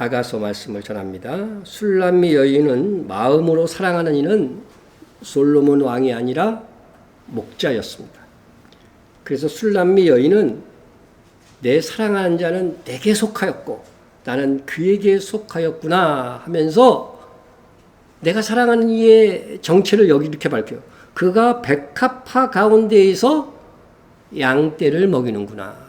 아가서 말씀을 전합니다. 술람미 여인은 마음으로 사랑하는 이는 솔로몬 왕이 아니라 목자였습니다. 그래서 술람미 여인은 내 사랑하는 자는 내게 속하였고 나는 그에게 속하였구나 하면서 내가 사랑하는 이의 정체를 여기 이렇게 밝혀요. 그가 백합화 가운데에서 양떼를 먹이는구나.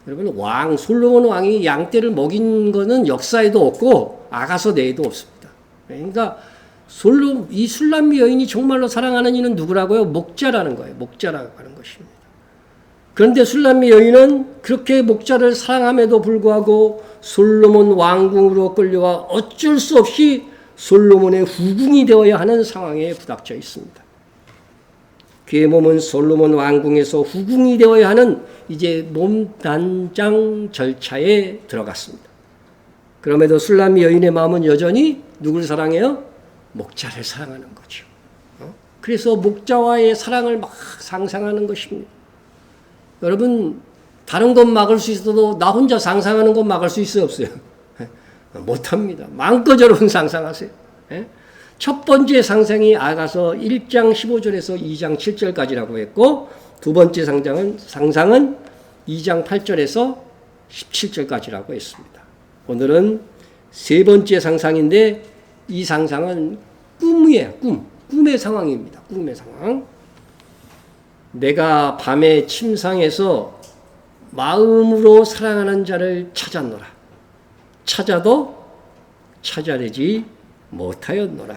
여러분, 솔로몬 왕이 양떼를 먹인 것은 역사에도 없고 아가서 내에도 없습니다. 그러니까 이 술람미 여인이 정말로 사랑하는 이는 누구라고요? 목자라는 거예요. 목자라고 하는 것입니다. 그런데 술람미 여인은 그렇게 목자를 사랑함에도 불구하고 솔로몬 왕궁으로 끌려와 어쩔 수 없이 솔로몬의 후궁이 되어야 하는 상황에 부닥쳐 있습니다. 그의 몸은 솔로몬 왕궁에서 후궁이 되어야 하는 이제 몸단장 절차에 들어갔습니다. 그럼에도 술람미 여인의 마음은 여전히 누굴 사랑해요? 목자를 사랑하는 거죠. 그래서 목자와의 사랑을 막 상상하는 것입니다. 여러분, 다른 건 막을 수 있어도 나 혼자 상상하는 건 막을 수 있어요, 없어요? 못합니다. 마음껏 여러분 상상하세요. 첫 번째 상상이 아가서 1장 15절에서 2장 7절까지라고 했고, 두 번째 상상은 2장 8절에서 17절까지라고 했습니다. 오늘은 세 번째 상상인데 이 상상은 꿈이에요. 꿈의 상황입니다. 꿈의 상황. 내가 밤에 침상에서 마음으로 사랑하는 자를 찾았노라. 찾아도 찾아내지 못하였노라.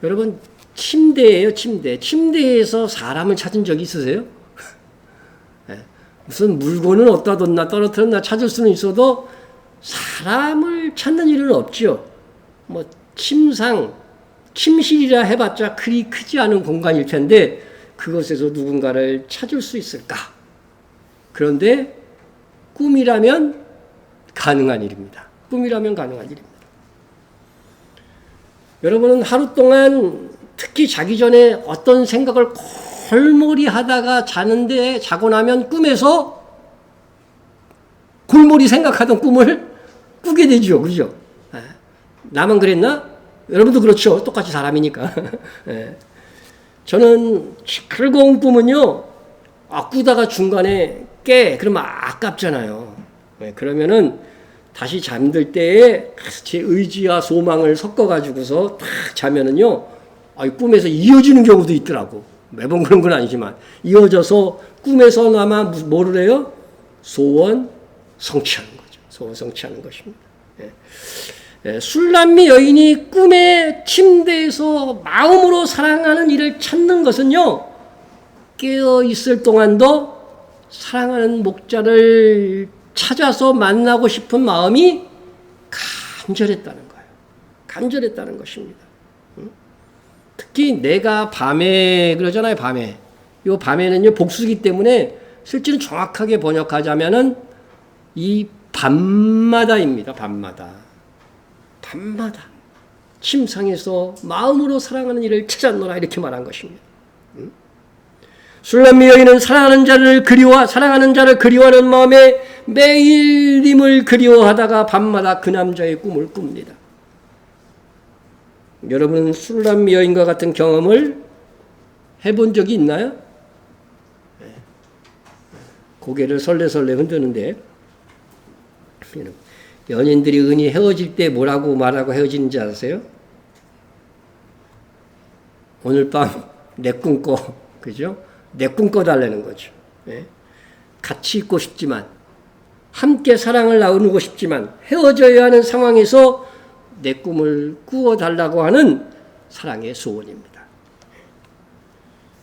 여러분, 침대예요, 침대. 침대에서 사람을 찾은 적이 있으세요? 무슨 물건을 어디다 뒀나 떨어뜨렸나 찾을 수는 있어도 사람을 찾는 일은 없죠. 침실이라 해봤자 그리 크지 않은 공간일 텐데 그것에서 누군가를 찾을 수 있을까? 그런데 꿈이라면 가능한 일입니다. 꿈이라면 가능한 일입니다. 여러분은 하루 동안 특히 자기 전에 어떤 생각을 골몰이 하다가 자고 나면 꿈에서 골몰이 생각하던 꿈을 꾸게 되죠. 그죠? 나만 그랬나? 여러분도 그렇죠. 똑같이 사람이니까. 저는 즐거운 꿈은요, 꾸다가 중간에 그러면 아깝잖아요. 그러면은 다시 잠들 때에 제 의지와 소망을 섞어가지고서 딱 자면은요, 꿈에서 이어지는 경우도 있더라고. 매번 그런 건 아니지만, 이어져서 꿈에서 아마 뭐를 해요? 소원 성취하는 거죠. 소원 성취하는 것입니다. 술람미 여인이 꿈의 침대에서 마음으로 사랑하는 이를 찾는 것은요, 깨어 있을 동안도 사랑하는 목자를 찾아서 만나고 싶은 마음이 간절했다는 거예요. 간절했다는 것입니다. 특히 내가 밤에 그러잖아요. 밤에. 이 밤에는요, 복수기 때문에 실제로 정확하게 번역하자면은 이 밤마다입니다. 밤마다 침상에서 마음으로 사랑하는 이를 찾았노라 이렇게 말한 것입니다. 술람미 여인은 사랑하는 자를 그리워하는 마음에 매일 님을 그리워하다가 밤마다 그 남자의 꿈을 꿉니다. 여러분은 술람미 여인과 같은 경험을 해본 적이 있나요? 고개를 설레설레 흔드는데, 연인들이 흔히 헤어질 때 뭐라고 말하고 헤어지는지 아세요? 오늘 밤 내 꿈 꿔. 그죠? 내 꿈 꿔달라는 거죠. 같이 있고 싶지만, 함께 사랑을 나누고 싶지만, 헤어져야 하는 상황에서 내 꿈을 꾸어달라고 하는 사랑의 소원입니다.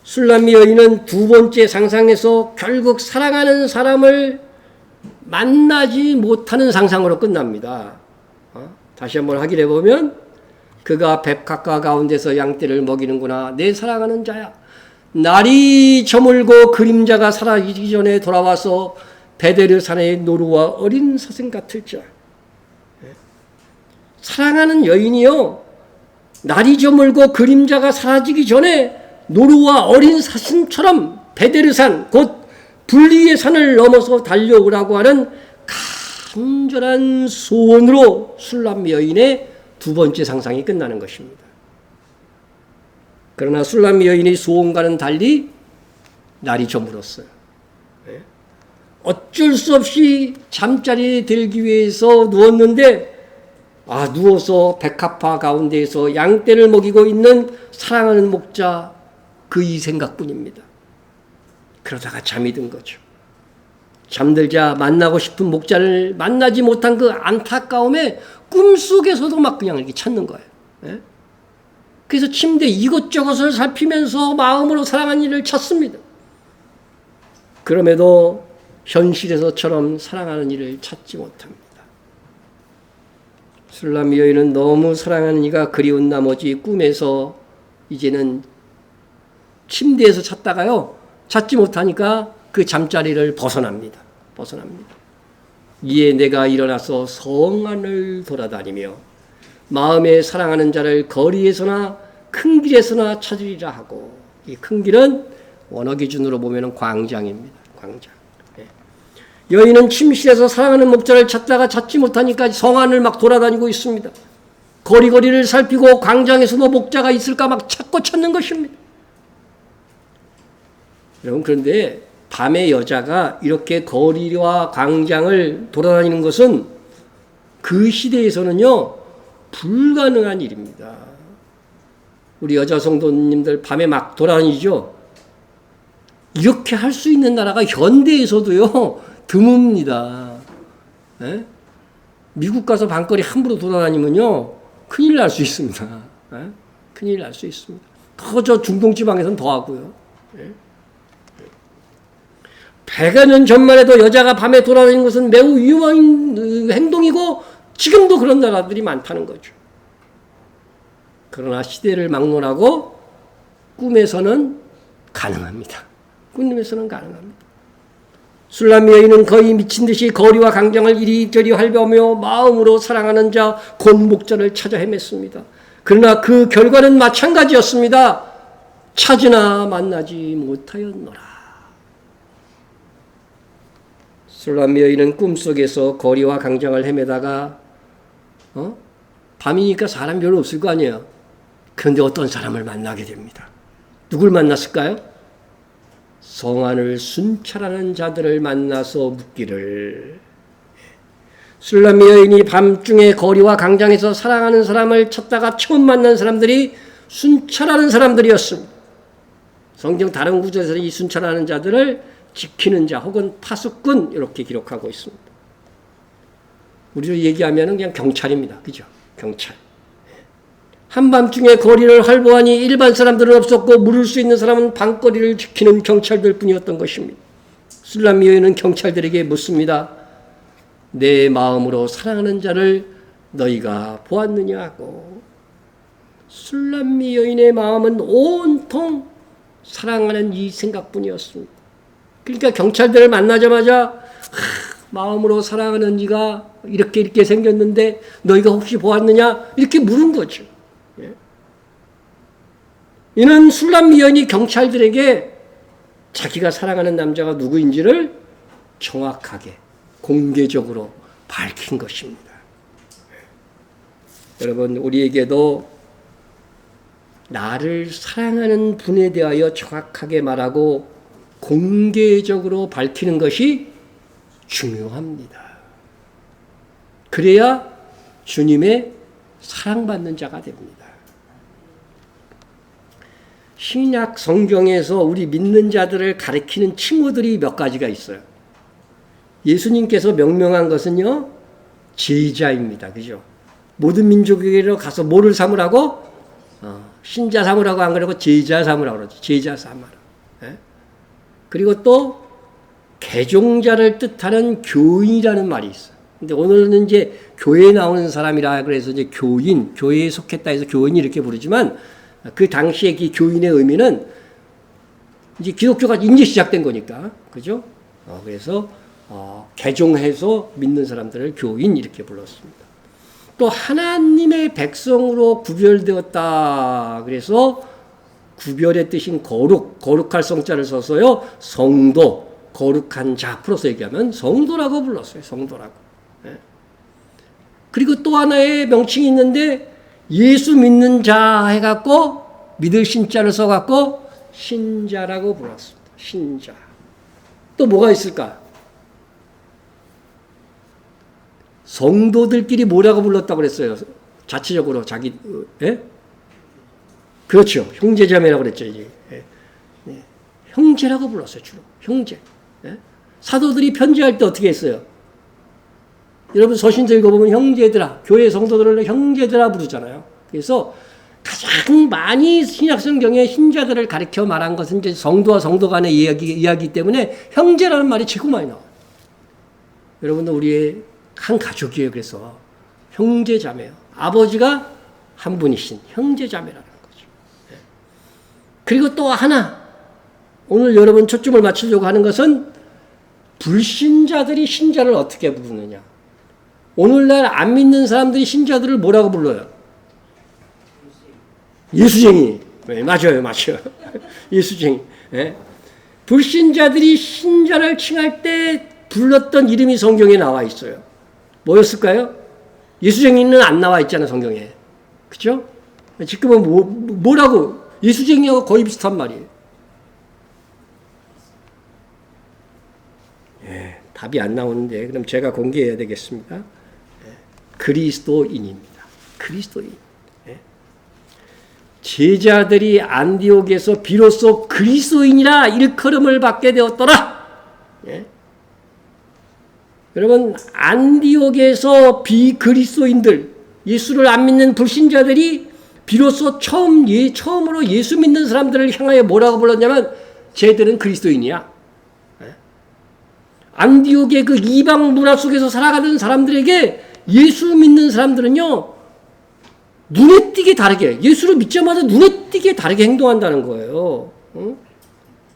술람미 여인은 두 번째 상상에서 결국 사랑하는 사람을 만나지 못하는 상상으로 끝납니다. 다시 한번 확인해 보면, 그가 백합화 가운데서 양떼를 먹이는구나. 내 사랑하는 자야. 날이 저물고 그림자가 사라지기 전에 돌아와서 베데르산의 노루와 어린 사슴 같을지라. 사랑하는 여인이요, 날이 저물고 그림자가 사라지기 전에 노루와 어린 사슴처럼 베데르산, 곧 분리의 산을 넘어서 달려오라고 하는 간절한 소원으로 술람 여인의 두 번째 상상이 끝나는 것입니다. 그러나 술람 여인의 소원과는 달리 날이 저물었어요. 어쩔 수 없이 잠자리에 들기 위해서 누웠는데 누워서 백합화 가운데에서 양떼를 먹이고 있는 사랑하는 목자 그의 생각뿐입니다. 그러다가 잠이 든 거죠. 잠들자 만나고 싶은 목자를 만나지 못한 그 안타까움에 꿈속에서도 막 그냥 이렇게 찾는 거예요. 그래서 침대 이것저것을 살피면서 마음으로 사랑한 이를 찾습니다. 그럼에도 현실에서처럼 사랑하는 이를 찾지 못합니다. 술람 여인은 너무 사랑하는 이가 그리운 나머지 꿈에서 이제는 침대에서 찾다가요, 찾지 못하니까 그 잠자리를 벗어납니다. 이에 내가 일어나서 성 안을 돌아다니며 마음에 사랑하는 자를 거리에서나 큰 길에서나 찾으리라 하고, 이 큰 길은 원어 기준으로 보면 광장입니다. 광장. 여인은 침실에서 사랑하는 목자를 찾다가 찾지 못하니까 성 안을 막 돌아다니고 있습니다. 거리거리를 살피고 광장에서도 목자가 있을까 막 찾는 것입니다. 여러분, 그런데 밤에 여자가 이렇게 거리와 광장을 돌아다니는 것은 그 시대에서는요, 불가능한 일입니다. 우리 여자 성도님들 밤에 막 돌아다니죠? 이렇게 할 수 있는 나라가 현대에서도요, 드뭅니다. 미국 가서 밤거리 함부로 돌아다니면요, 큰일 날 수 있습니다. 큰일 날 수 있습니다. 저 중동 지방에서는 더 하고요. 100여 년 전만 해도 여자가 밤에 돌아다니는 것은 매우 위험한 행동이고 지금도 그런 나라들이 많다는 거죠. 그러나 시대를 막론하고 꿈에서는 가능합니다. 꿈에서는 가능합니다. 술람 여인은 거의 미친 듯이 거리와 광장을 이리저리 활보하며 마음으로 사랑하는 자 곧 목자를 찾아 헤맸습니다. 그러나 그 결과는 마찬가지였습니다. 찾으나 만나지 못하였노라. 술람 여인은 꿈속에서 거리와 광장을 헤매다가 밤이니까 사람 별로 없을 거 아니에요. 그런데 어떤 사람을 만나게 됩니다. 누굴 만났을까요? 성안을 순찰하는 자들을 만나서 묻기를, 술람 여인이 밤중에 거리와 광장에서 사랑하는 사람을 찾다가 처음 만난 사람들이 순찰하는 사람들이었습니다. 성경 다른 구절에서 이 순찰하는 자들을 지키는 자 혹은 파수꾼 이렇게 기록하고 있습니다. 우리로 얘기하면 그냥 경찰입니다. 그죠? 경찰. 한밤중에 거리를 활보하니 일반 사람들은 없었고 물을 수 있는 사람은 밤거리를 지키는 경찰들 뿐이었던 것입니다. 술람 여인은 경찰들에게 묻습니다. 내 마음으로 사랑하는 자를 너희가 보았느냐 하고, 술람 여인의 마음은 온통 사랑하는 이 생각뿐이었습니다. 그러니까 경찰들을 만나자마자 마음으로 사랑하는 이가 이렇게 생겼는데 너희가 혹시 보았느냐? 이렇게 물은 거죠. 이는 술람 여인이 경찰들에게 자기가 사랑하는 남자가 누구인지를 정확하게 공개적으로 밝힌 것입니다. 여러분, 우리에게도 나를 사랑하는 분에 대하여 정확하게 말하고 공개적으로 밝히는 것이 중요합니다. 그래야 주님의 사랑받는 자가 됩니다. 신약 성경에서 우리 믿는 자들을 가리키는 칭호들이 몇 가지가 있어요. 예수님께서 명명한 것은요, 제자입니다. 그죠? 모든 민족에게로 가서 뭐를 삼으라고? 신자 삼으라고 안 그러고 제자 삼으라고 그러죠. 제자 삼으라. 그리고 또 개종자를 뜻하는 교인이라는 말이 있어요. 근데 오늘은 이제 교회에 나오는 사람이라 그래서 이제 교인, 교회에 속했다 해서 교인이 이렇게 부르지만 그 당시에 그 교인의 의미는 이제 기독교가 이제 시작된 거니까, 그죠? 그래서 개종해서 믿는 사람들을 교인 이렇게 불렀습니다. 또 하나님의 백성으로 구별되었다. 그래서 구별의 뜻인 거룩할 성자를 써서요, 성도, 거룩한 자, 풀어서 얘기하면 성도라고 불렀어요. 성도라고. 네? 그리고 또 하나의 명칭이 있는데 예수 믿는 자 해갖고 믿을 신자를 써갖고 신자라고 불렀습니다. 신자. 또 뭐가 있을까? 성도들끼리 뭐라고 불렀다고 그랬어요? 자체적으로 자기, 예? 그렇죠. 형제자매라고 그랬죠. 이제. 예. 예. 형제라고 불렀어요. 주로. 형제. 예? 사도들이 편지할 때 어떻게 했어요? 여러분 서신서 읽어보면 형제들아, 교회 성도들을 형제들아 부르잖아요. 그래서 가장 많이 신약성경에 신자들을 가리켜 말한 것은 이제 성도와 성도 간의 이야기 때문에 형제라는 말이 최고 많이 나와요. 여러분들 우리의 한 가족이에요. 그래서 형제자매요. 아버지가 한 분이신 형제자매라는 거죠. 그리고 또 하나 오늘 여러분 초점을 맞추려고 하는 것은 불신자들이 신자를 어떻게 부르느냐. 오늘날 안 믿는 사람들이 신자들을 뭐라고 불러요? 예수쟁이. 네, 맞아요. 예수쟁이. 네. 불신자들이 신자를 칭할 때 불렀던 이름이 성경에 나와 있어요. 뭐였을까요? 예수쟁이는 안 나와 있잖아요, 성경에. 그죠? 지금은 뭐라고? 예수쟁이하고 거의 비슷한 말이에요. 예, 답이 안 나오는데, 그럼 제가 공개해야 되겠습니다. 예, 그리스도인입니다. 그리스도인. 예. 제자들이 안디옥에서 비로소 그리스도인이라 일컬음을 받게 되었더라. 예. 여러분 안디옥에서 비그리스도인들, 예수를 안 믿는 불신자들이 비로소 처음으로 예수 믿는 사람들을 향하여 뭐라고 불렀냐면 쟤들은 그리스도인이야. 안디옥의 그 이방 문화 속에서 살아가던 사람들에게 예수 믿는 사람들은요 눈에 띄게 다르게, 예수를 믿자마자 눈에 띄게 다르게 행동한다는 거예요.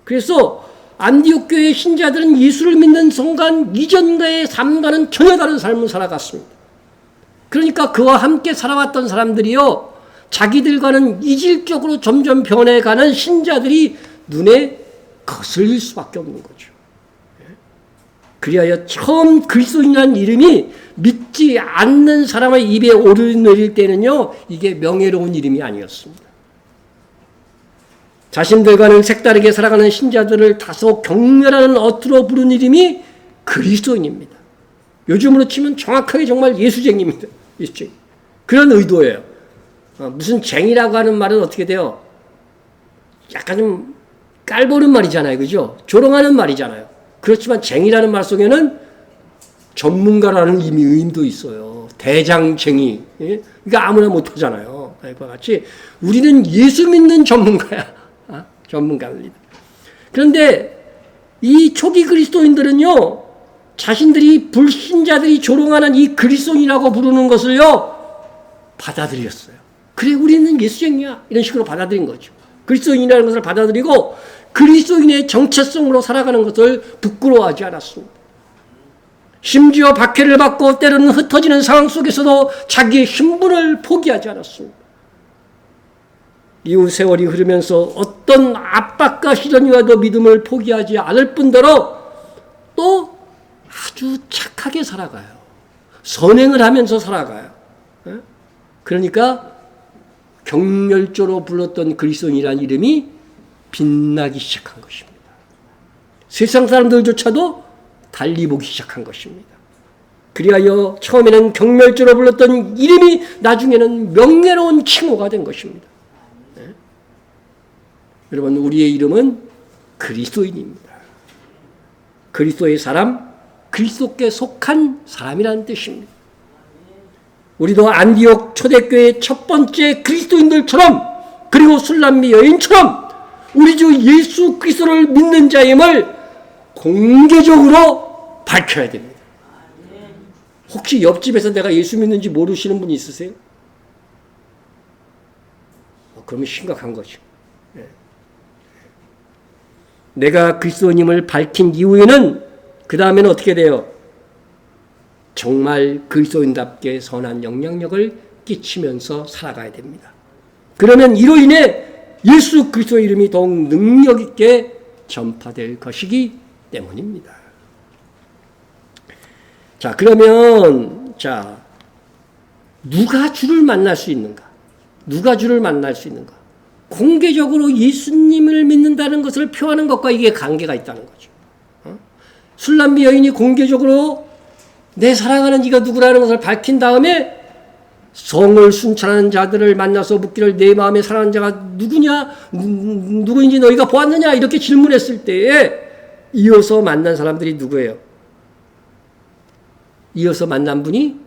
그래서 안디옥 교회의 신자들은 예수를 믿는 순간 이전과의 삶과는 전혀 다른 삶을 살아갔습니다. 그러니까 그와 함께 살아왔던 사람들이요, 자기들과는 이질적으로 점점 변해가는 신자들이 눈에 거슬릴 수밖에 없는 거죠. 그리하여 처음 그리스도인이라는 이름이 믿지 않는 사람의 입에 오르내릴 때는요, 이게 명예로운 이름이 아니었습니다. 자신들과는 색다르게 살아가는 신자들을 다소 경멸하는 어투로 부른 이름이 그리스도인입니다. 요즘으로 치면 정확하게 정말 예수쟁이입니다. 예수쟁이. 그런 의도예요. 무슨 쟁이라고 하는 말은 어떻게 돼요? 약간 좀 깔보는 말이잖아요. 그죠? 조롱하는 말이잖아요. 그렇지만 쟁이라는 말 속에는 전문가라는 의미도 있어요. 대장쟁이. 예? 그러니까 아무나 못하잖아요. 그와 같이 우리는 예수 믿는 전문가야. 전문가입니다. 그런데 이 초기 그리스도인들은요, 자신들이 불신자들이 조롱하는 이 그리스도인이라고 부르는 것을요, 받아들였어요. 그래, 우리는 예수쟁이야. 이런 식으로 받아들인 거죠. 그리스도인이라는 것을 받아들이고 그리스도인의 정체성으로 살아가는 것을 부끄러워하지 않았습니다. 심지어 박해를 받고 때로는 흩어지는 상황 속에서도 자기의 신분을 포기하지 않았습니다. 이후 세월이 흐르면서 어떤 압박과 시련이 와도 믿음을 포기하지 않을 뿐더러 또 아주 착하게 살아가요. 선행을 하면서 살아가요. 그러니까 경멸조로 불렀던 그리스도인이라는 이름이 빛나기 시작한 것입니다. 세상 사람들조차도 달리 보기 시작한 것입니다. 그리하여 처음에는 경멸조로 불렀던 이름이 나중에는 명예로운 칭호가 된 것입니다. 여러분, 우리의 이름은 그리스도인입니다. 그리스도의 사람, 그리스도께 속한 사람이라는 뜻입니다. 우리도 안디옥 초대교회의 첫 번째 그리스도인들처럼, 그리고 술람미 여인처럼 우리 주 예수 그리스도를 믿는 자임을 공개적으로 밝혀야 됩니다. 혹시 옆집에서 내가 예수 믿는지 모르시는 분이 있으세요? 그러면 심각한 거죠. 내가 그리스도님을 밝힌 이후에는 그 다음에는 어떻게 돼요? 정말 그리스도인답게 선한 영향력을 끼치면서 살아가야 됩니다. 그러면 이로 인해 예수 그리스도의 이름이 더욱 능력 있게 전파될 것이기 때문입니다. 자, 그러면 누가 주를 만날 수 있는가? 누가 주를 만날 수 있는가? 공개적으로 예수님을 믿는다는 것을 표하는 것과 이게 관계가 있다는 거죠. 술람비 여인이 공개적으로 내 사랑하는 이가 누구라는 것을 밝힌 다음에 성을 순찰하는 자들을 만나서 묻기를 내 마음에 사랑하는 자가 누구냐? 누구인지 너희가 보았느냐? 이렇게 질문했을 때에 이어서 만난 사람들이 누구예요? 이어서 만난 분이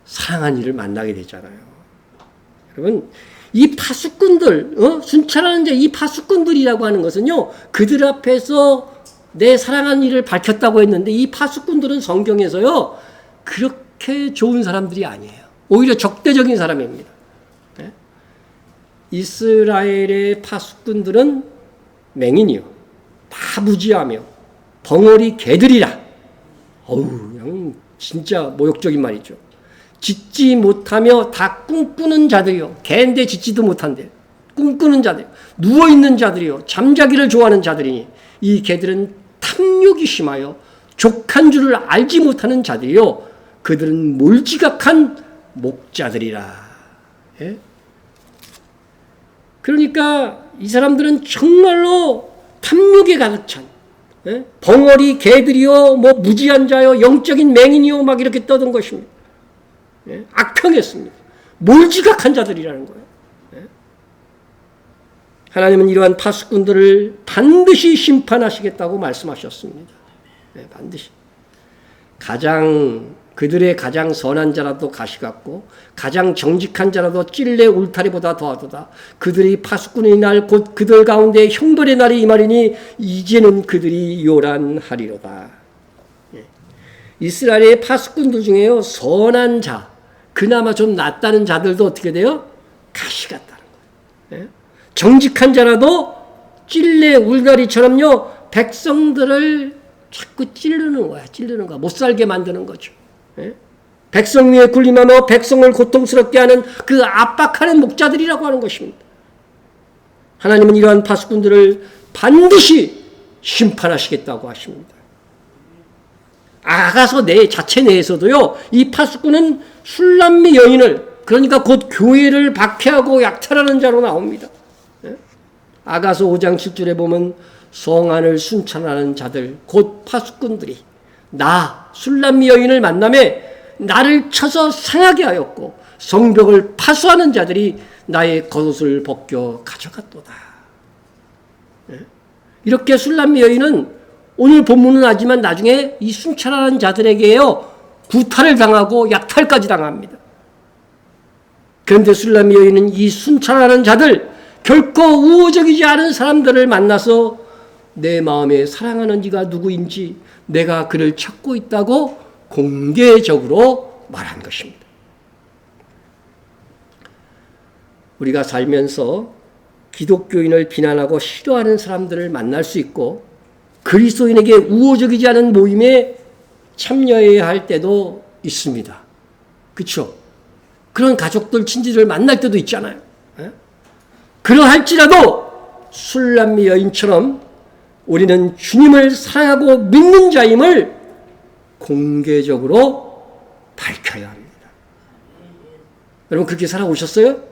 사랑한 이를 만나게 되잖아요. 여러분, 이 파수꾼들, 순찰하는 자, 이 파수꾼들이라고 하는 것은요, 그들 앞에서 내 사랑한 이를 밝혔다고 했는데, 이 파수꾼들은 성경에서요, 그렇게 좋은 사람들이 아니에요. 오히려 적대적인 사람입니다. 네? 이스라엘의 파수꾼들은 맹인이요. 다 무지하며, 벙어리 개들이라. 그냥 진짜 모욕적인 말이죠. 짓지 못하며 다 꿈꾸는 자들이요. 개인데 짓지도 못한대. 꿈꾸는 자들, 누워있는 자들이요. 잠자기를 좋아하는 자들이니 이 개들은 탐욕이 심하여 족한 줄을 알지 못하는 자들이요. 그들은 몰지각한 목자들이라. 예? 그러니까 이 사람들은 정말로 탐욕에 가득 찬 벙어리 개들이요, 뭐 무지한 자요, 영적인 맹인이요, 막 이렇게 떠든 것입니다. 악평했습니다. 몰지각한 자들이라는 거예요. 하나님은 이러한 파수꾼들을 반드시 심판하시겠다고 말씀하셨습니다. 반드시. 그들의 가장 선한 자라도 가시 같고 가장 정직한 자라도 찔레 울타리보다 더하도다. 그들이 파수꾼의 날 곧 그들 가운데 형벌의 날이 임하리니 이제는 그들이 요란하리로다. 이스라엘의 파수꾼들 중에요, 선한 자, 그나마 좀 낫다는 자들도 어떻게 돼요? 가시 같다는 거예요. 정직한 자라도 찔레 울타리처럼요, 백성들을 자꾸 찌르는 거야. 못 살게 만드는 거죠. 백성 위에 군림하며 백성을 고통스럽게 하는 그 압박하는 목자들이라고 하는 것입니다. 하나님은 이러한 파수꾼들을 반드시 심판하시겠다고 하십니다. 아가서 자체 내에서도요, 이 파수꾼은 술람미 여인을, 그러니까 곧 교회를 박해하고 약탈하는 자로 나옵니다. 아가서 5장 7절에 보면 성 안을 순찰하는 자들, 곧 파수꾼들이 술람미 여인을 만남에 나를 쳐서 상하게 하였고 성벽을 파수하는 자들이 나의 겉옷을 벗겨 가져갔도다. 이렇게 술람미 여인은 오늘 본문은 하지만 나중에 이 순찰하는 자들에게요, 구타를 당하고 약탈까지 당합니다. 그런데 술람미 여인은 이 순찰하는 자들, 결코 우호적이지 않은 사람들을 만나서 내 마음에 사랑하는 이가 누구인지 내가 그를 찾고 있다고 공개적으로 말한 것입니다. 우리가 살면서 기독교인을 비난하고 싫어하는 사람들을 만날 수 있고 그리스도인에게 우호적이지 않은 모임에 참여해야 할 때도 있습니다. 그렇죠? 그런 가족들, 친지들 만날 때도 있잖아요. 그러할지라도 술람미 여인처럼 우리는 주님을 사랑하고 믿는 자임을 공개적으로 밝혀야 합니다. 여러분 그렇게 살아오셨어요?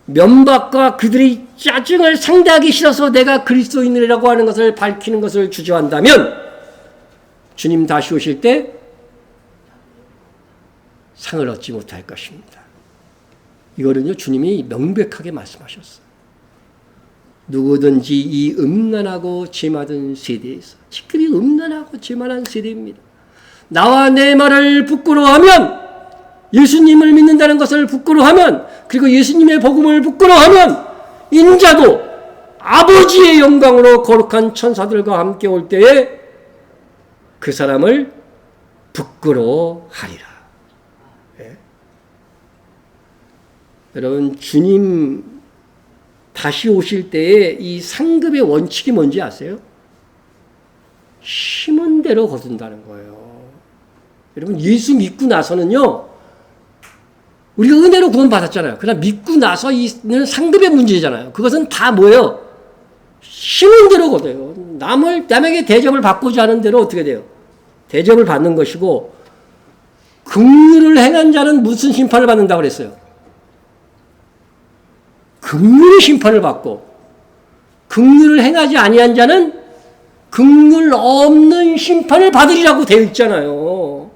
면박과 그들의 짜증을 상대하기 싫어서 내가 그리스도인이라고 하는 것을 밝히는 것을 주저한다면 주님 다시 오실 때 상을 얻지 못할 것입니다. 이거는요, 주님이 명백하게 말씀하셨어요. 누구든지 이 음란하고 죄많은 세대에서, 지금 이 음란하고 죄많은 세대입니다. 나와 내 말을 부끄러워하면, 예수님을 믿는다는 것을 부끄러워하면, 그리고 예수님의 복음을 부끄러워하면 인자도 아버지의 영광으로 거룩한 천사들과 함께 올 때에 그 사람을 부끄러워하리라. 네. 여러분 주님 다시 오실 때에 이 상급의 원칙이 뭔지 아세요? 심은 대로 거둔다는 거예요. 여러분 예수 믿고 나서는요, 우리가 은혜로 구원 받았잖아요. 그러나 믿고 나서 있는 상급의 문제잖아요. 그것은 다 뭐예요? 심은 대로 거둬요. 남에게 대접을 받고자 하는 대로 어떻게 돼요? 대접을 받는 것이고, 긍휼을 행한 자는 무슨 심판을 받는다고 그랬어요? 긍휼의 심판을 받고, 긍휼을 행하지 아니한 자는 긍휼 없는 심판을 받으리라고 되어 있잖아요.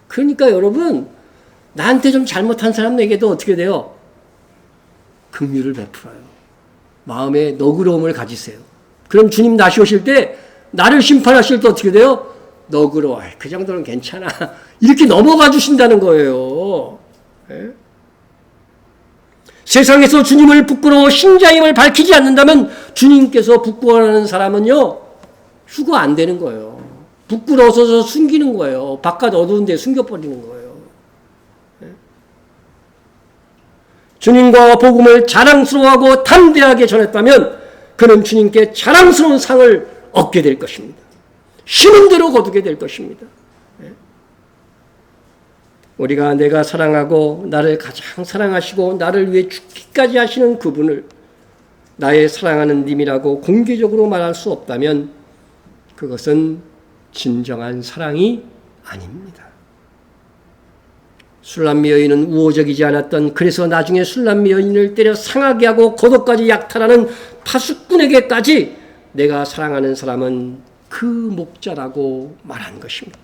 그러니까 여러분, 나한테 좀 잘못한 사람에게도 어떻게 돼요? 긍휼을 베풀어요. 마음에 너그러움을 가지세요. 그럼 주님 다시 오실 때 나를 심판하실 때 어떻게 돼요? 너그러워. 그 정도는 괜찮아. 이렇게 넘어가 주신다는 거예요. 네? 세상에서 주님을 부끄러워 신자임을 밝히지 않는다면 주님께서 부끄러워하는 사람은요, 휴거 안 되는 거예요. 부끄러워서 숨기는 거예요. 바깥 어두운 데 숨겨버리는 거예요. 네? 주님과 복음을 자랑스러워하고 담대하게 전했다면 그는 주님께 자랑스러운 상을 얻게 될 것입니다. 심은 대로 거두게 될 것입니다. 네? 우리가 내가 사랑하고 나를 가장 사랑하시고 나를 위해 죽기까지 하시는 그분을 나의 사랑하는 님이라고 공개적으로 말할 수 없다면 그것은 진정한 사랑이 아닙니다. 술람미 여인은 우호적이지 않았던, 그래서 나중에 술람미 여인을 때려 상하게 하고 고독까지 약탈하는 파수꾼에게까지 내가 사랑하는 사람은 그 목자라고 말한 것입니다.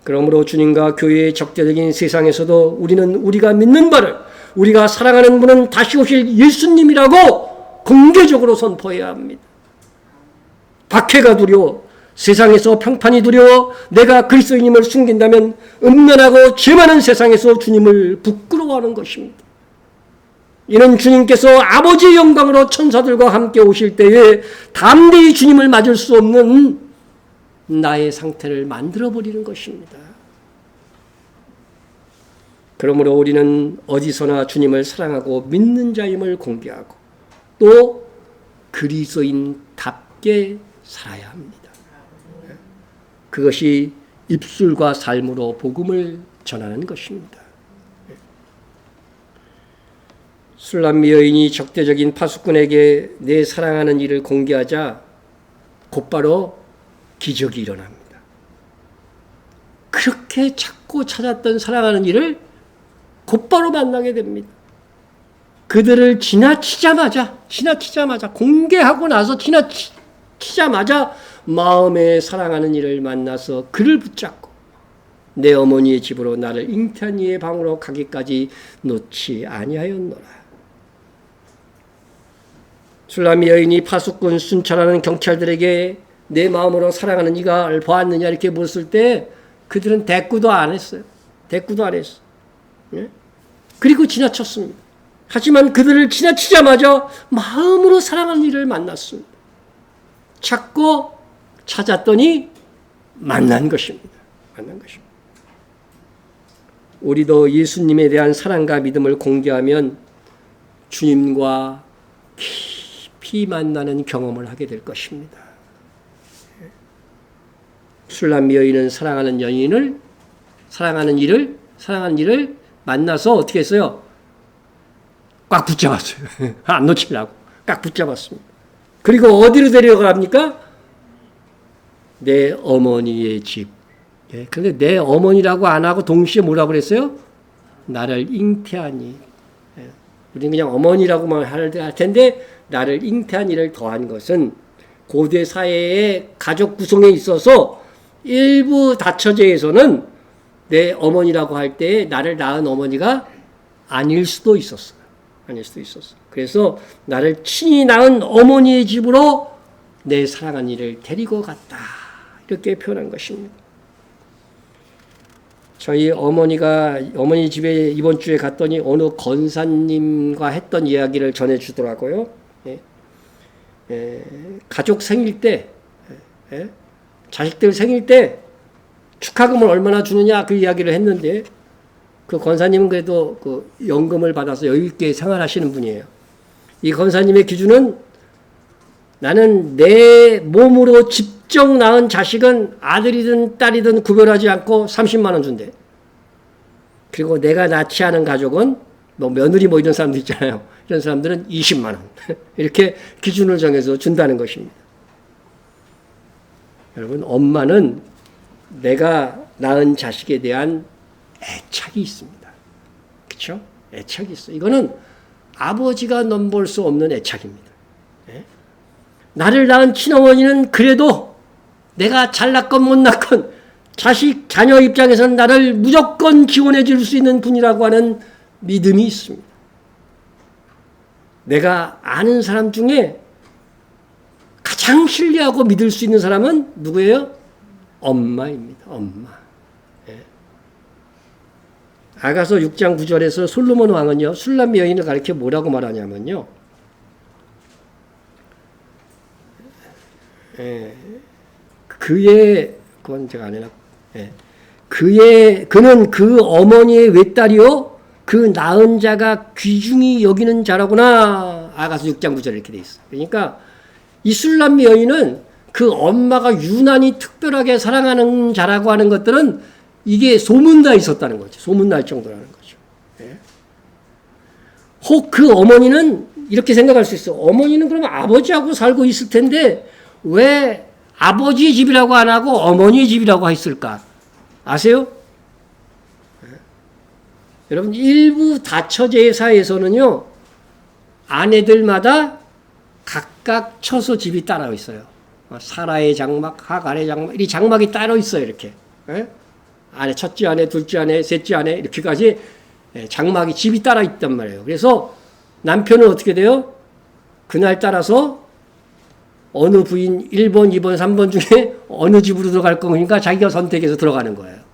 그러므로 주님과 교회의 적대적인 세상에서도 우리는 우리가 믿는 바를, 우리가 사랑하는 분은 다시 오실 예수님이라고 공개적으로 선포해야 합니다. 박해가 두려워, 세상에서 평판이 두려워 내가 그리스도인임을 숨긴다면 음란하고 죄 많은 세상에서 주님을 부끄러워하는 것입니다. 이는 주님께서 아버지의 영광으로 천사들과 함께 오실 때에 담대히 주님을 맞을 수 없는 나의 상태를 만들어버리는 것입니다. 그러므로 우리는 어디서나 주님을 사랑하고 믿는 자임을 공개하고 또 그리스도인답게 살아야 합니다. 그것이 입술과 삶으로 복음을 전하는 것입니다. 술람미 여인이 적대적인 파수꾼에게 내 사랑하는 이를 공개하자 곧바로 기적이 일어납니다. 그렇게 찾고 찾았던 사랑하는 이를 곧바로 만나게 됩니다. 그들을 지나치자마자 공개하고 나서 지나치자마자 마음에 사랑하는 이를 만나서 그를 붙잡고 내 어머니의 집으로 나를 잉태한 이의 방으로 가기까지 놓지 아니하였노라. 술람미 여인이 파수꾼 순찰하는 경찰들에게 내 마음으로 사랑하는 이가 보았느냐 이렇게 물었을 때 그들은 대꾸도 안 했어요. 예? 그리고 지나쳤습니다. 하지만 그들을 지나치자마자 마음으로 사랑하는 이를 만났습니다. 찾고 찾았더니 만난 것입니다. 우리도 예수님에 대한 사랑과 믿음을 공개하면 주님과 깊이 만나는 경험을 하게 될 것입니다. 술람미 여인은 사랑하는 이를 만나서 어떻게 했어요? 꽉 붙잡았어요. 안 놓치려고 꽉 붙잡았습니다. 그리고 어디로 데려갑니까? 내 어머니의 집. 그런데 내 어머니라고 안 하고 동시에 뭐라고 그랬어요? 나를 잉태하니. 우리는 그냥 어머니라고만 할 텐데 나를 잉태한 이를 더한 것은 고대 사회의 가족 구성에 있어서 일부 다처제에서는 내 어머니라고 할 때 나를 낳은 어머니가 아닐 수도 있었어요. 그래서 나를 친히 낳은 어머니의 집으로 내 사랑한 이를 데리고 갔다. 이렇게 표현한 것입니다. 저희 어머니 집에 이번 주에 갔더니 어느 권사님과 했던 이야기를 전해주더라고요. 가족 생일 때, 자식들 생일 때 축하금을 얼마나 주느냐 그 이야기를 했는데 그 권사님은 그래도 그 연금을 받아서 여유있게 생활하시는 분이에요. 이 권사님의 기준은 나는 내 몸으로 직접 낳은 자식은 아들이든 딸이든 구별하지 않고 30만 원 준대. 그리고 내가 낳지 않은 가족은 뭐 며느리 뭐 이런 사람들 있잖아요. 이런 사람들은 20만 원. 이렇게 기준을 정해서 준다는 것입니다. 여러분, 엄마는 내가 낳은 자식에 대한 애착이 있습니다. 그렇죠? 애착이 있어. 이거는 아버지가 넘볼 수 없는 애착입니다. 예? 나를 낳은 친어머니는 그래도 내가 잘났건 못 낳건 자녀 입장에서는 나를 무조건 지원해 줄 수 있는 분이라고 하는 믿음이 있습니다. 내가 아는 사람 중에 가장 신뢰하고 믿을 수 있는 사람은 누구예요? 엄마입니다. 엄마. 예. 아가서 6장 9절에서 솔로몬 왕은요, 술람 여인을 가리켜 뭐라고 말하냐면요. 그건 제가 안 해놨. 그는 그 어머니의 외딸이요, 그 낳은 자가 귀중히 여기는 자라구나. 아가서 6장 9절에 이렇게 돼 있어. 그러니까 이 술람 여인은 그 엄마가 유난히 특별하게 사랑하는 자라고 하는 것들은 이게 소문나 있었다는 거죠. 소문날 정도라는 거죠. 혹 그 어머니는 이렇게 생각할 수 있어. 어머니는 그러면 아버지하고 살고 있을 텐데 왜 아버지의 집이라고 안 하고 어머니의 집이라고 했을까? 아세요? 여러분, 일부 다처제 사회에서는요, 아내들마다 각각 처소 집이 따로 있어요. 사라의 장막, 하갈의 장막, 이 장막이 따로 있어요, 이렇게. 아내, 첫째 아내, 둘째 아내, 셋째 아내, 이렇게까지 장막이 집이 따로 있단 말이에요. 그래서 남편은 어떻게 돼요? 그날 따라서 어느 부인 1번, 2번, 3번 중에 어느 집으로 들어갈 거니까 자기가 선택해서 들어가는 거예요.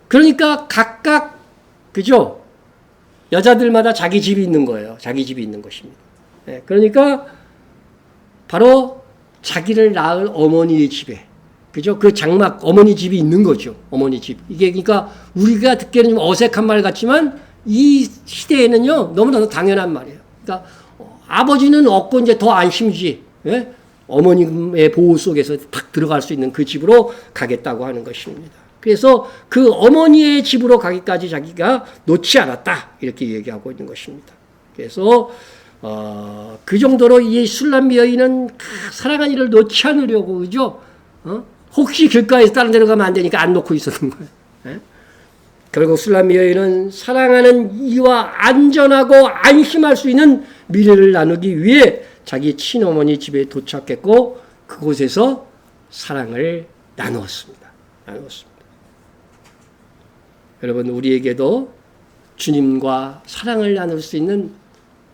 그러니까 각각, 그죠? 여자들마다 자기 집이 있는 거예요. 자기 집이 있는 것입니다. 그러니까 바로 자기를 낳을 어머니의 집에, 그죠? 그 장막, 어머니 집이 있는 거죠. 어머니 집. 이게 그러니까 우리가 듣기에는 좀 어색한 말 같지만 이 시대에는요, 너무나 당연한 말이에요. 그러니까 아버지는 없고 이제 더 안심이지. 예? 어머님의 보호 속에서 탁 들어갈 수 있는 그 집으로 가겠다고 하는 것입니다. 그래서 그 어머니의 집으로 가기까지 자기가 놓지 않았다. 이렇게 얘기하고 있는 것입니다. 그래서 그 정도로 이 술람 여인은 사랑한 이를 놓지 않으려고, 그죠? 혹시 길가에서 다른 데로 가면 안 되니까 안 놓고 있었던 거예요. 예? 결국 술람 여인은 사랑하는 이와 안전하고 안심할 수 있는 미래를 나누기 위해 자기 친어머니 집에 도착했고 그곳에서 사랑을 나누었습니다. 여러분, 우리에게도 주님과 사랑을 나눌 수 있는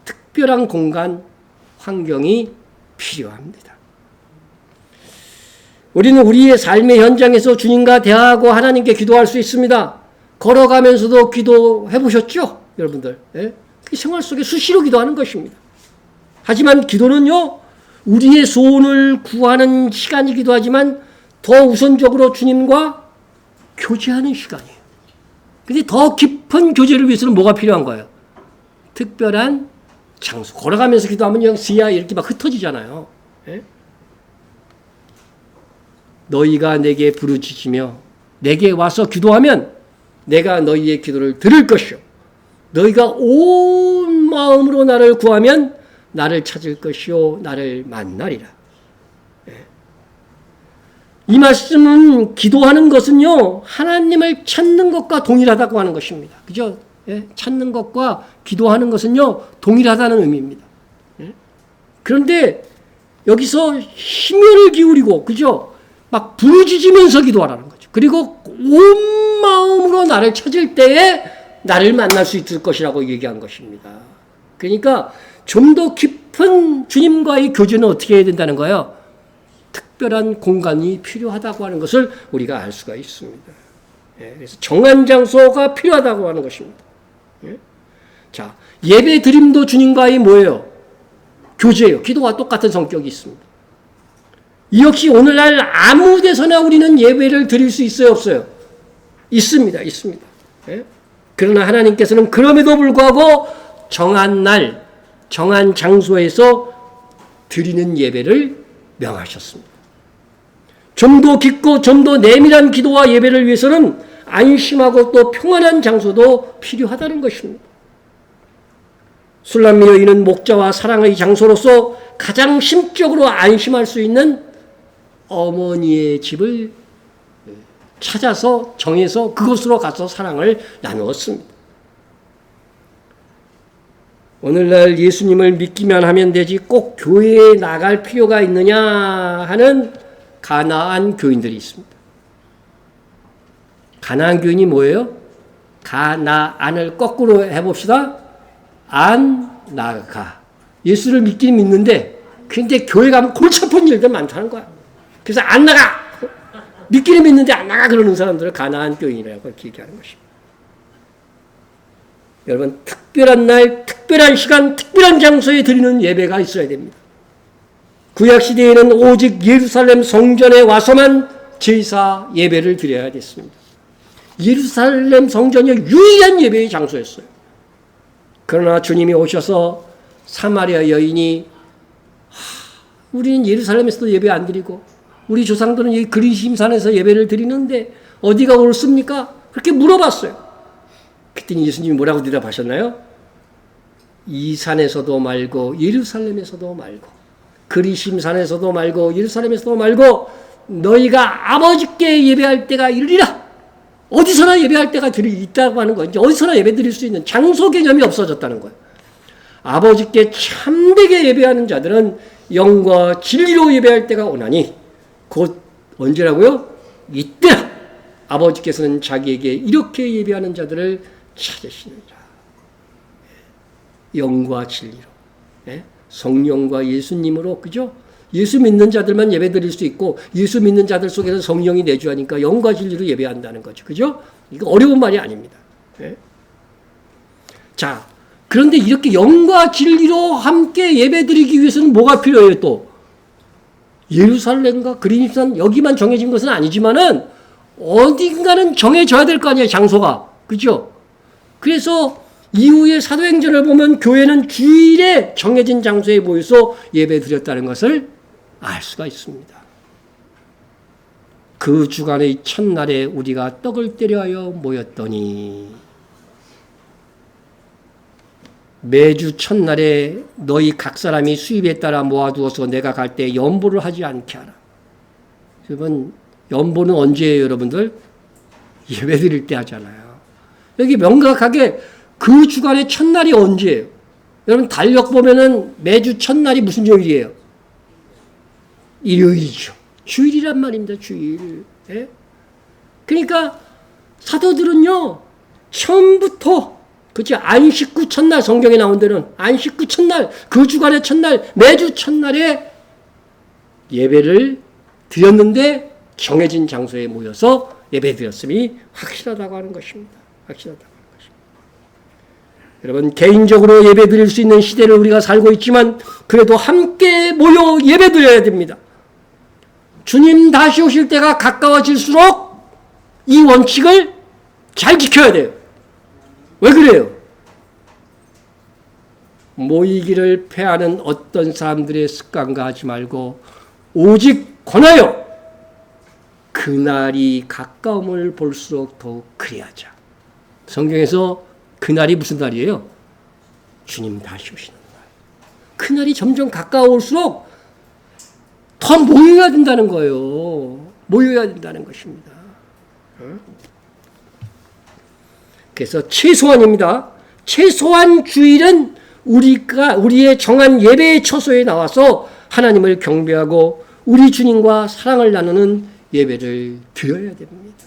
특별한 공간, 환경이 필요합니다. 우리는 우리의 삶의 현장에서 주님과 대화하고 하나님께 기도할 수 있습니다. 걸어가면서도 기도해 보셨죠? 여러분들. 예? 생활 속에 수시로 기도하는 것입니다. 하지만 기도는요, 우리의 소원을 구하는 시간이기도 하지만 더 우선적으로 주님과 교제하는 시간이에요. 근데 더 깊은 교제를 위해서는 뭐가 필요한 거예요? 특별한 장소. 걸어가면서 기도하면 그냥 스야 이렇게 막 흩어지잖아요. 예? 너희가 내게 부르짖으며 내게 와서 기도하면 내가 너희의 기도를 들을 것이요. 너희가 온 마음으로 나를 구하면 나를 찾을 것이요. 나를 만나리라. 이 말씀은 기도하는 것은요, 하나님을 찾는 것과 동일하다고 하는 것입니다. 그죠? 예? 찾는 것과 기도하는 것은요, 동일하다는 의미입니다. 예? 그런데 여기서 심혈을 기울이고, 그죠? 막 부르짖으면서 기도하라는 거죠. 그리고 온 마음으로 나를 찾을 때에 나를 만날 수 있을 것이라고 얘기한 것입니다. 그러니까 좀 더 깊은 주님과의 교제는 어떻게 해야 된다는 거예요? 특별한 공간이 필요하다고 하는 것을 우리가 알 수가 있습니다. 예, 그래서 정한 장소가 필요하다고 하는 것입니다. 예? 자, 예배 드림도 주님과의 뭐예요? 교제예요. 기도와 똑같은 성격이 있습니다. 이 역시 오늘날 아무 데서나 우리는 예배를 드릴 수 있어요, 없어요? 있습니다. 예? 그러나 하나님께서는 그럼에도 불구하고 정한 날, 정한 장소에서 드리는 예배를 명하셨습니다. 좀 더 깊고 좀 더 내밀한 기도와 예배를 위해서는 안심하고 또 평안한 장소도 필요하다는 것입니다. 술람 여인은 목자와 사랑의 장소로서 가장 심적으로 안심할 수 있는 어머니의 집을 찾아서 정해서 그곳으로 가서 사랑을 나누었습니다. 오늘날 예수님을 믿기만 하면 되지 꼭 교회에 나갈 필요가 있느냐 하는 가나안 교인들이 있습니다. 가나안 교인이 뭐예요? 가나안을 거꾸로 해봅시다. 안 나가. 예수를 믿긴 믿는데 근데 교회 가면 골치 아픈 일들 많다는 거야. 그래서 안 나가. 믿기는 믿는데 안 나가 그러는 사람들을 가나안 교인이라고 얘기하는 것입니다. 여러분 특별한 날, 특별한 시간, 특별한 장소에 드리는 예배가 있어야 됩니다. 구약시대에는 오직 예루살렘 성전에 와서만 제사 예배를 드려야 됐습니다. 예루살렘 성전이 유일한 예배의 장소였어요. 그러나 주님이 오셔서 사마리아 여인이 우리는 예루살렘에서도 예배 안 드리고 우리 조상들은 이 그리심산에서 예배를 드리는데 어디가 옳습니까? 그렇게 물어봤어요. 그랬더니 예수님이 뭐라고 대답하셨나요? 이 산에서도 말고 예루살렘에서도 말고 그리심산에서도 말고 예루살렘에서도 말고 너희가 아버지께 예배할 때가 이르리라. 어디서나 예배할 때가 있다고 하는 거예요. 어디서나 예배 드릴 수 있는 장소 개념이 없어졌다는 거예요. 아버지께 참되게 예배하는 자들은 영과 진리로 예배할 때가 오나니 곧 언제라고요? 이때라. 아버지께서는 자기에게 이렇게 예배하는 자들을 찾으시느니라. 영과 진리로. 성령과 예수님으로, 그죠? 예수 믿는 자들만 예배 드릴 수 있고, 예수 믿는 자들 속에서 성령이 내주하니까 영과 진리로 예배한다는 거죠. 그죠? 이거 어려운 말이 아닙니다. 자, 그런데 이렇게 영과 진리로 함께 예배 드리기 위해서는 뭐가 필요해요, 또? 예루살렘과 그리심산, 여기만 정해진 것은 아니지만은, 어딘가는 정해져야 될 거 아니에요, 장소가. 그죠? 그래서 이후에 사도행전을 보면 교회는 주일에 정해진 장소에 모여서 예배 드렸다는 것을 알 수가 있습니다. 그 주간의 첫날에 우리가 떡을 떼려하여 모였더니 매주 첫날에 너희 각 사람이 수입에 따라 모아두어서 내가 갈 때 연보를 하지 않게 하라. 여러분, 연보는 언제예요, 여러분들? 예배 드릴 때 하잖아요. 여기 명확하게 그 주간의 첫날이 언제예요? 여러분, 달력 보면은 매주 첫날이 무슨 요일이에요? 일요일이죠. 주일이란 말입니다, 주일. 예? 그러니까 사도들은요, 처음부터, 그치, 안식구 첫날, 성경에 나온 데는 안식구 첫날, 그 주간의 첫날, 매주 첫날에 예배를 드렸는데 정해진 장소에 모여서 예배 드렸음이 확실하다고 하는 것입니다. 확실하다고 하는 것입니다. 여러분, 개인적으로 예배 드릴 수 있는 시대를 우리가 살고 있지만 그래도 함께 모여 예배 드려야 됩니다. 주님 다시 오실 때가 가까워질수록 이 원칙을 잘 지켜야 돼요. 왜 그래요? 모이기를 패하는 어떤 사람들의 습관과 하지 말고 오직 권하여 그날이 가까움을 볼수록 더욱 그리하자. 성경에서 그날이 무슨 날이에요? 주님 다시 오시는 날. 그날이 점점 가까울수록 더 모여야 된다는 거예요. 모여야 된다는 것입니다. 그래서 최소한입니다. 최소한 주일은 우리의 정한 예배의 처소에 나와서 하나님을 경배하고 우리 주님과 사랑을 나누는 예배를 드려야 됩니다.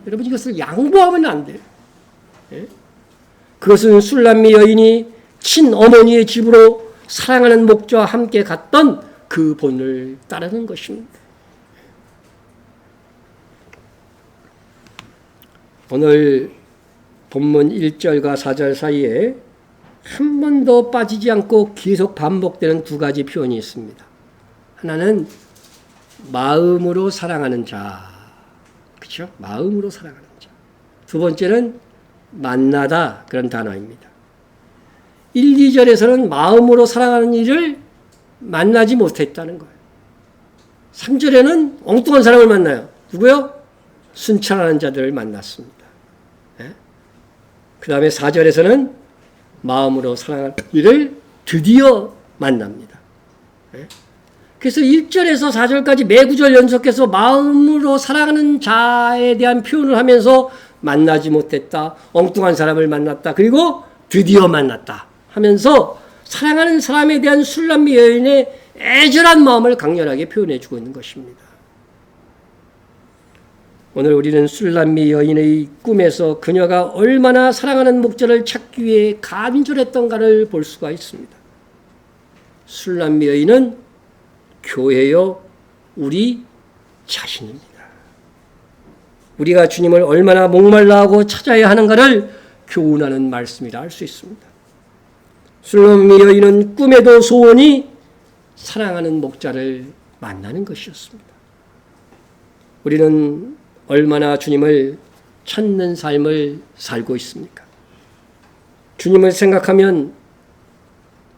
여러분, 이것을 양보하면 안 돼요. 예? 그것은 술람미 여인이 친어머니의 집으로 사랑하는 목자와 함께 갔던 그 본을 따르는 것입니다. 오늘 본문 1절과 4절 사이에 한 번도 빠지지 않고 계속 반복되는 두 가지 표현이 있습니다. 하나는 마음으로 사랑하는 자. 그렇죠? 마음으로 사랑하는 자. 두 번째는 만나다, 그런 단어입니다. 1, 2절에서는 마음으로 사랑하는 이를 만나지 못했다는 거예요. 3절에는 엉뚱한 사람을 만나요. 누구요? 순찰하는 자들을 만났습니다. 그 다음에 4절에서는 마음으로 사랑하는 이를 드디어 만납니다. 그래서 1절에서 4절까지 매 구절 연속해서 마음으로 사랑하는 자에 대한 표현을 하면서 만나지 못했다, 엉뚱한 사람을 만났다, 그리고 드디어 만났다 하면서 사랑하는 사람에 대한 술람미 여인의 애절한 마음을 강렬하게 표현해주고 있는 것입니다. 오늘 우리는 술람미 여인의 꿈에서 그녀가 얼마나 사랑하는 목자를 찾기 위해 간절했던가를 볼 수가 있습니다. 술람미 여인은 교회요, 우리 자신입니다. 우리가 주님을 얼마나 목말라하고 찾아야 하는가를 교훈하는 말씀이라 할 수 있습니다. 술람미 여인은 꿈에도 소원이 사랑하는 목자를 만나는 것이었습니다. 우리는 얼마나 주님을 찾는 삶을 살고 있습니까? 주님을 생각하면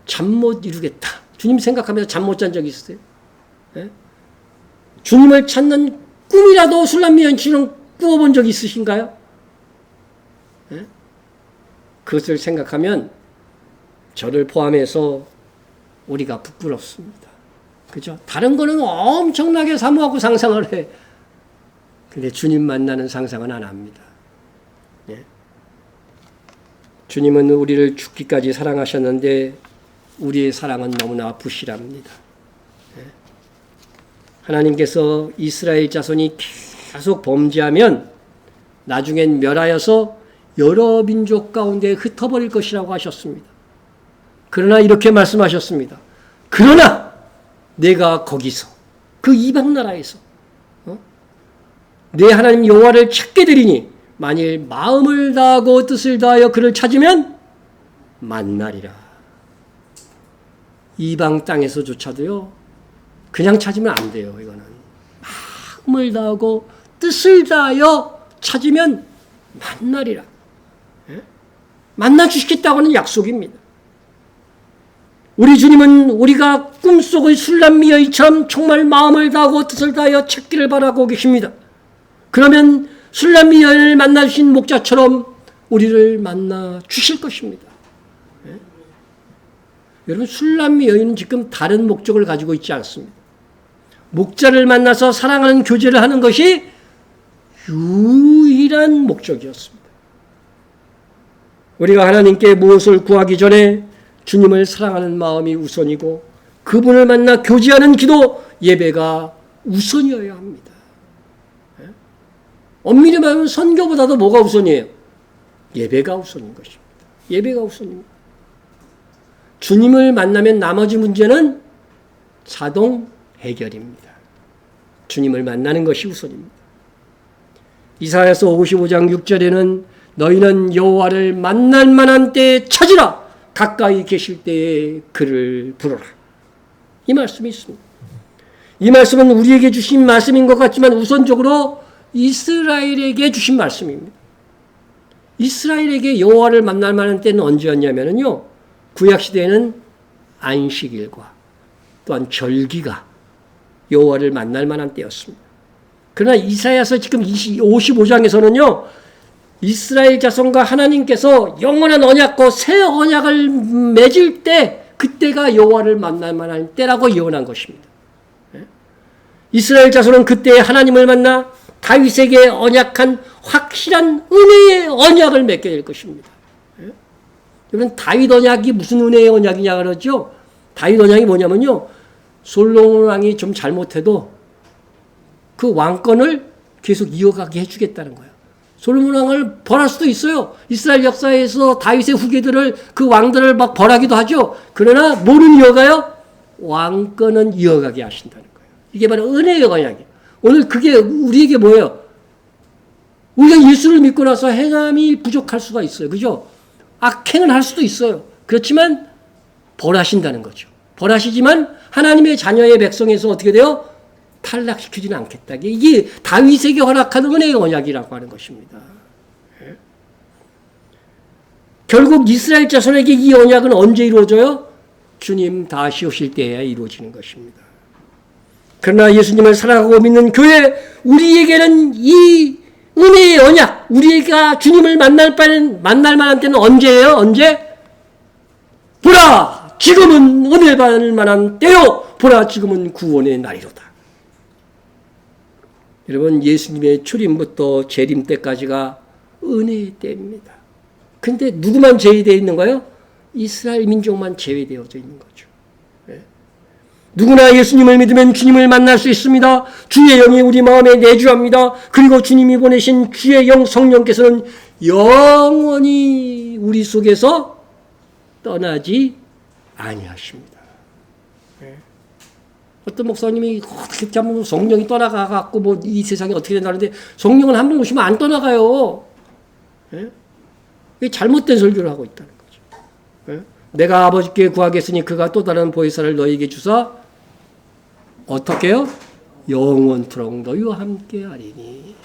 잠 못 이루겠다. 주님 생각하면서 잠 못 잔 적 있으세요? 예? 주님을 찾는 꿈이라도 술람미 여인처럼 꾸어본 적 있으신가요? 예? 그것을 생각하면 저를 포함해서 우리가 부끄럽습니다. 그죠? 다른 거는 엄청나게 사모하고 상상을 해. 근데 주님 만나는 상상은 안 합니다. 예? 주님은 우리를 죽기까지 사랑하셨는데 우리의 사랑은 너무나 부실합니다. 예? 하나님께서 이스라엘 자손이 계속 범죄하면 나중엔 멸하여서 여러 민족 가운데 흩어버릴 것이라고 하셨습니다. 그러나 이렇게 말씀하셨습니다. 그러나 내가 거기서 그 이방 나라에서 내 하나님 여호와를 찾게 되리니 만일 마음을 다하고 뜻을 다하여 그를 찾으면 만나리라. 이방 땅에서조차도요, 그냥 찾으면 안 돼요. 이거는 마음을 다하고 뜻을 다하여 찾으면 만나리라. 예? 만나 주시겠다고 하는 약속입니다. 우리 주님은 우리가 꿈속의 술람미 여인처럼 정말 마음을 다하고 뜻을 다하여 찾기를 바라고 계십니다. 그러면 술람미 여인을 만나 주신 목자처럼 우리를 만나 주실 것입니다. 예? 여러분, 술람미 여인은 지금 다른 목적을 가지고 있지 않습니다. 목자를 만나서 사랑하는 교제를 하는 것이 유일한 목적이었습니다. 우리가 하나님께 무엇을 구하기 전에 주님을 사랑하는 마음이 우선이고 그분을 만나 교제하는 기도, 예배가 우선이어야 합니다. 엄밀히 말하면 선교보다도 뭐가 우선이에요? 예배가 우선인 것입니다. 예배가 우선입니다. 주님을 만나면 나머지 문제는 자동 해결입니다. 주님을 만나는 것이 우선입니다. 이사야서 55장 6절에는 너희는 여호와를 만날 만한 때에 찾으라. 가까이 계실 때에 그를 부르라. 이 말씀이 있습니다. 이 말씀은 우리에게 주신 말씀인 것 같지만 우선적으로 이스라엘에게 주신 말씀입니다. 이스라엘에게 여호와를 만날 만한 때는 언제였냐면요, 구약시대에는 안식일과 또한 절기가 여호와를 만날 만한 때였습니다. 그러나 이사야서 지금 55장에서는요, 이스라엘 자손과 하나님께서 영원한 언약과 새 언약을 맺을 때, 그때가 여호와를 만날 만한 때라고 예언한 것입니다. 이스라엘 자손은 그때 하나님을 만나 다윗에게 언약한 확실한 은혜의 언약을 맺게 될 것입니다. 여러분, 다윗 언약이 무슨 은혜의 언약이냐 그러죠? 다윗 언약이 뭐냐면요, 솔로몬 왕이 좀 잘못해도 그 왕권을 계속 이어가게 해주겠다는 거예요. 솔로몬 왕을 벌할 수도 있어요. 이스라엘 역사에서 다윗의 후계들을, 그 왕들을 막 벌하기도 하죠. 그러나 뭐는 이어가요? 왕권은 이어가게 하신다는 거예요. 이게 바로 은혜의 언약이에요. 오늘 그게 우리에게 뭐예요? 우리가 예수를 믿고 나서 행함이 부족할 수가 있어요. 그죠? 악행을 할 수도 있어요. 그렇지만 벌하신다는 거죠. 벌하시지만 하나님의 자녀의 백성에서 어떻게 돼요? 탈락시키지는 않겠다. 이게 다윗에게 허락한 은혜의 언약이라고 하는 것입니다. 결국 이스라엘 자손에게 이 언약은 언제 이루어져요? 주님 다시 오실 때에야 이루어지는 것입니다. 그러나 예수님을 사랑하고 믿는 교회, 우리에게는 이 은혜의 언약, 우리가 주님을 만날 만한 때는 언제예요? 언제? 보라! 지금은 은혜 받을 만한 때요! 보라 지금은 구원의 날이로다. 여러분, 예수님의 출임부터 재림 때까지가 은혜의 때입니다. 근데 누구만 제외되어 있는가요? 이스라엘 민족만 제외되어져 있는 거죠. 누구나 예수님을 믿으면 주님을 만날 수 있습니다. 주의 영이 우리 마음에 내주합니다. 그리고 주님이 보내신 주의 영 성령께서는 영원히 우리 속에서 떠나지 아니하십니다. 어떤 목사님이 어떻게 하면 성령이 떠나가갖고 뭐 이 세상이 어떻게 된다는데 성령은 한 번 오시면 안 떠나가요. 이게 잘못된 설교를 하고 있다는 거죠. 내가 아버지께 구하겠으니 그가 또 다른 보혜사를 너희에게 주사 어떻게 해요? 영원토록 너희와 함께 하리니.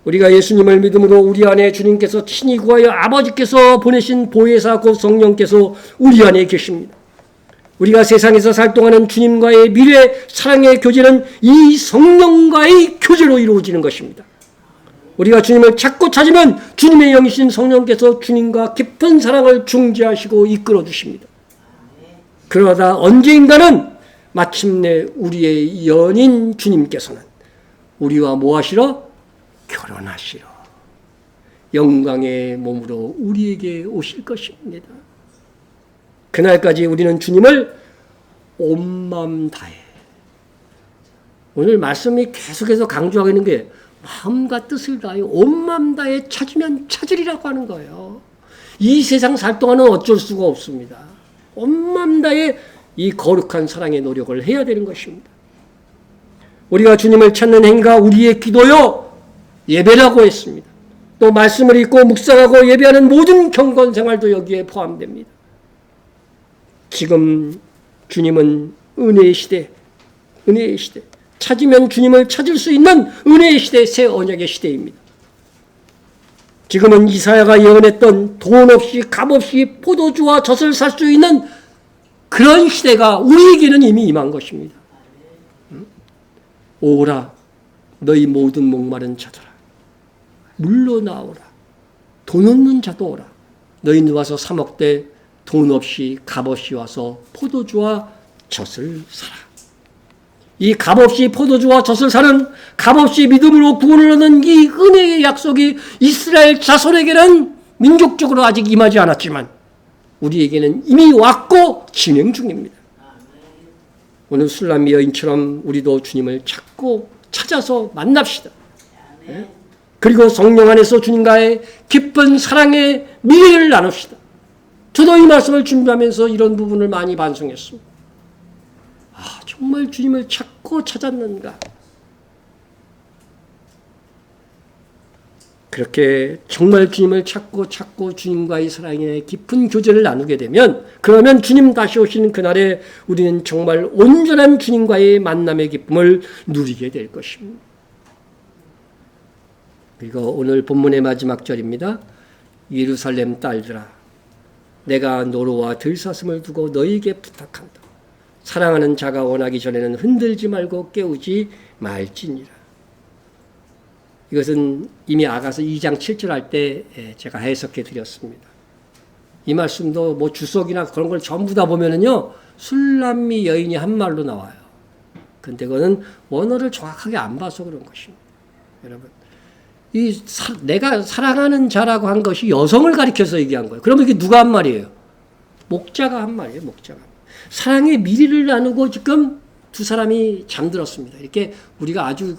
우리가 예수님을 믿음으로 우리 안에 주님께서 친히 구하여 아버지께서 보내신 보혜사 곧 성령께서 우리 안에 계십니다. 우리가 세상에서 살 동안은 주님과의 미래 사랑의 교제는 이 성령과의 교제로 이루어지는 것입니다. 우리가 주님을 찾고 찾으면 주님의 영이신 성령께서 주님과 깊은 사랑을 중재하시고 이끌어 주십니다. 그러다 언제인가는 마침내 우리의 연인 주님께서는 우리와 뭐 하시러? 결혼하시러 영광의 몸으로 우리에게 오실 것입니다. 그날까지 우리는 주님을 온 마음 다해. 오늘 말씀이 계속해서 강조하고 있는 게 마음과 뜻을 다하여 온 마음 다해 찾으면 찾으리라고 하는 거예요. 이 세상 살 동안은 어쩔 수가 없습니다. 온 마음 다해 이 거룩한 사랑의 노력을 해야 되는 것입니다. 우리가 주님을 찾는 행위가 우리의 기도요 예배라고 했습니다. 또 말씀을 읽고 묵상하고 예배하는 모든 경건 생활도 여기에 포함됩니다. 지금 주님은 은혜의 시대, 은혜의 시대. 찾으면 주님을 찾을 수 있는 은혜의 시대, 새 언약의 시대입니다. 지금은 이사야가 예언했던 돈 없이 값 없이 포도주와 젖을 살 수 있는 그런 시대가 우리에게는 이미 임한 것입니다. 오라 너희 모든 목마른 자들아 물러 나오라. 돈 없는 자도 오라. 너희 누워서 사 먹되 돈 없이 값 없이 와서 포도주와 젖을 사라. 이 값 없이 포도주와 젖을 사는 값 없이 믿음으로 구원을 얻는 이 은혜의 약속이 이스라엘 자손에게는 민족적으로 아직 임하지 않았지만 우리에게는 이미 왔고 진행 중입니다. 오늘 술람미 여인처럼 우리도 주님을 찾고 찾아서 만납시다. 그리고 성령 안에서 주님과의 깊은 사랑의 미래를 나눕시다. 저도 이 말씀을 준비하면서 이런 부분을 많이 반성했습니다. 아, 정말 주님을 찾고 찾았는가? 그렇게 정말 주님을 찾고 주님과의 사랑의 깊은 교제를 나누게 되면 그러면 주님 다시 오시는 그날에 우리는 정말 온전한 주님과의 만남의 기쁨을 누리게 될 것입니다. 그리고 오늘 본문의 마지막 절입니다. 예루살렘 딸들아 내가 노로와 들사슴을 두고 너희에게 부탁한다. 사랑하는 자가 원하기 전에는 흔들지 말고 깨우지 말지니라. 이것은 이미 아가서 2장 7절 할 때 제가 해석해 드렸습니다. 이 말씀도 뭐 주석이나 그런 걸 전부 다 보면은요, 술람미 여인이 한 말로 나와요. 근데 그거는 원어를 정확하게 안 봐서 그런 것입니다. 여러분, 내가 사랑하는 자라고 한 것이 여성을 가리켜서 얘기한 거예요. 그러면 이게 누가 한 말이에요? 목자가 한 말이에요. 목자가. 사랑의 미리를 나누고 지금 두 사람이 잠들었습니다. 이렇게 우리가 아주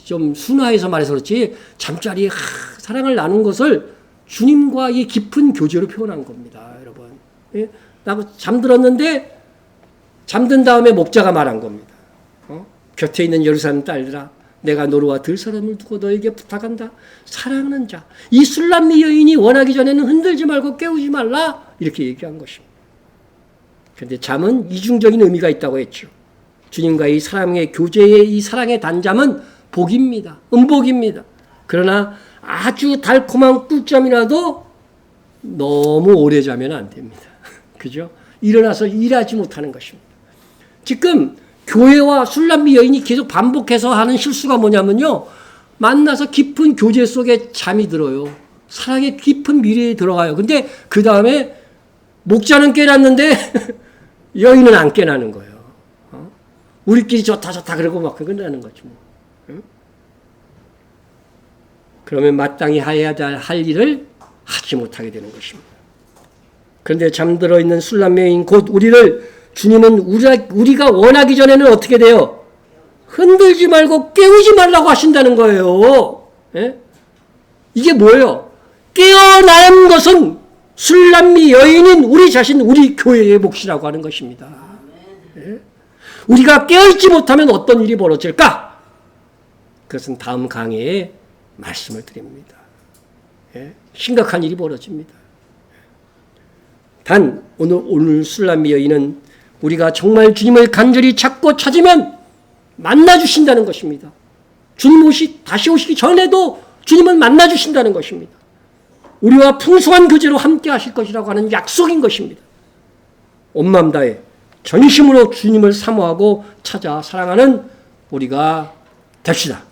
좀 순화해서 말해서 그렇지 잠자리에 사랑을 나눈 것을 주님과 이 깊은 교제로 표현한 겁니다. 여러분. 예? 나고 잠들었는데 잠든 다음에 목자가 말한 겁니다. 곁에 있는 예루살렘 딸들아 내가 노루와 들사람을 두고 너에게 부탁한다. 사랑하는 자. 이 술람미 여인이 원하기 전에는 흔들지 말고 깨우지 말라. 이렇게 얘기한 것입니다. 그런데 잠은 이중적인 의미가 있다고 했죠. 주님과의 사랑의 교제의 이 사랑의 단잠은 복입니다. 음복입니다. 그러나 아주 달콤한 꿀잠이라도 너무 오래 자면 안 됩니다. 그죠? 일어나서 일하지 못하는 것입니다. 지금 교회와 술람미 여인이 계속 반복해서 하는 실수가 뭐냐면요. 만나서 깊은 교제 속에 잠이 들어요. 사랑의 깊은 미래에 들어가요. 근데 그 다음에 목자는 깨놨는데 여인은 안 깨나는 거예요. 우리끼리 좋다 그러고 막 끝나는 거지 뭐. 응? 그러면 마땅히 해야 할 일을 하지 못하게 되는 것입니다. 그런데 잠들어 있는 술람 여인 곧 우리를 주님은 우리가 원하기 전에는 어떻게 돼요? 흔들지 말고 깨우지 말라고 하신다는 거예요. 예? 이게 뭐예요? 깨어난 것은 술람미 여인인 우리 자신, 우리 교회의 몫이라고 하는 것입니다. 예? 우리가 깨어있지 못하면 어떤 일이 벌어질까? 그것은 다음 강의에 말씀을 드립니다. 예? 심각한 일이 벌어집니다. 단 오늘 술람미 여인은 우리가 정말 주님을 간절히 찾고 찾으면 만나주신다는 것입니다. 주님 다시 오시기 전에도 주님은 만나주신다는 것입니다. 우리와 풍성한 교제로 함께 하실 것이라고 하는 약속인 것입니다. 온 마음 다해 전심으로 주님을 사모하고 찾아 사랑하는 우리가 됩시다.